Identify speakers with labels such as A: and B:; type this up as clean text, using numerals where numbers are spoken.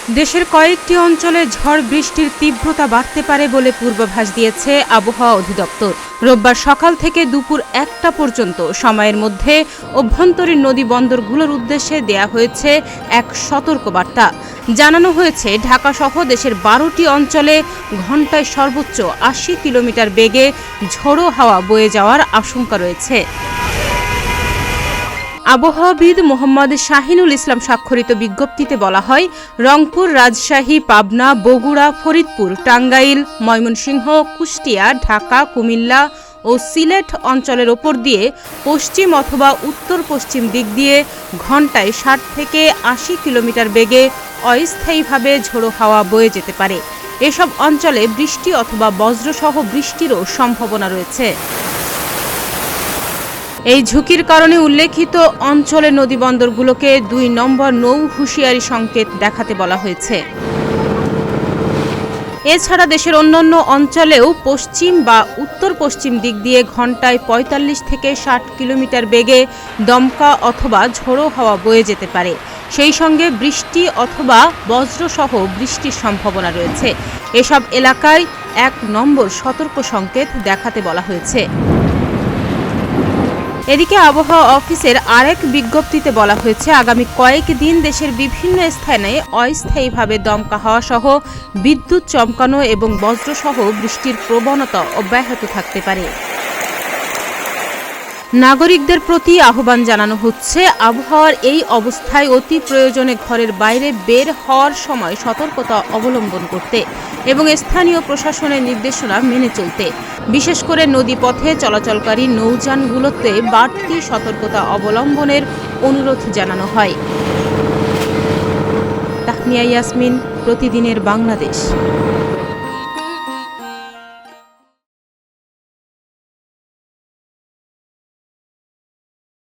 A: দেশের কয়েকটি অঞ্চলে ঝড় বৃষ্টির তীব্রতা বাড়তে পারে বলে পূর্বাভাস দিয়েছে আবহাওয়া অধিদপ্তর। রোববার সকাল থেকে দুপুর 1টা পর্যন্ত সময়ের মধ্যে অভ্যন্তরীণ নদী বন্দরগুলোর উদ্দেশ্যে দেয়া হয়েছে এক সতর্কবার্তা। জানানো হয়েছে ঢাকা সহ দেশের 12টি অঞ্চলে ঘণ্টায় সর্বোচ্চ 80 কিলোমিটার বেগে ঝোড়ো হাওয়া বয়ে যাওয়ার আশঙ্কা রয়েছে। আবহাওয়াবিদ মোহাম্মদ শাহিনুল ইসলাম স্বাক্ষরিত বিজ্ঞপ্তিতে বলা হয়, রংপুর, রাজশাহী, পাবনা, বগুড়া, ফরিদপুর, টাঙ্গাইল, ময়মনসিংহ, কুষ্টিয়া, ঢাকা, কুমিল্লা ও সিলেট অঞ্চলের ওপর দিয়ে পশ্চিম অথবা উত্তর পশ্চিম দিক দিয়ে ঘণ্টায় 60 থেকে 80 কিলোমিটার বেগে অস্থায়ীভাবে ঝোড়ো হাওয়া বয়ে যেতে পারে। এসব অঞ্চলে বৃষ্টি অথবা বজ্রসহ বৃষ্টিরও সম্ভাবনা রয়েছে। এই ঝুঁকির কারণে উল্লেখিত অঞ্চলের নদীবন্দরগুলোকে 2 নম্বর নৌ হুঁশিয়ারি সংকেত দেখাতে বলা হয়েছে। এছাড়া দেশের অন্যান্য অঞ্চলেও পশ্চিম বা উত্তর পশ্চিম দিক দিয়ে ঘণ্টায় 45 থেকে 60 কিলোমিটার বেগে দমকা অথবা ঝোড়ো হাওয়া বয়ে যেতে পারে। সেই সঙ্গে বৃষ্টি অথবা বজ্রসহ বৃষ্টির সম্ভাবনা রয়েছে। এসব এলাকায় 1 নম্বর সতর্ক সংকেত দেখাতে বলা হয়েছে। এদিকে আবহাওয়া অফিসের আরেক বিজ্ঞপ্তিতে বলা হয়েছে, আগামী কয়েকদিন দেশের বিভিন্ন স্থানে অস্থায়ীভাবে দমকা হাওয়া সহ বিদ্যুৎ চমকানো এবং বজ্রসহ বৃষ্টির প্রবণতা অব্যাহত থাকতে পারে। নাগরিকদের প্রতি আহ্বান জানানো হচ্ছে, আবহাওয়ার এই অবস্থায় অতি প্রয়োজনে ঘরের বাইরে বের হওয়ার সময় সতর্কতা অবলম্বন করতে এবং স্থানীয় প্রশাসনের নির্দেশনা মেনে চলতে। বিশেষ করে নদীপথে চলাচলকারী নৌযানগুলোতে বাড়তি সতর্কতা অবলম্বনের অনুরোধ জানানো হয়। তাহমিয়া ইয়াসমিন, প্রতিদিনের বাংলাদেশ।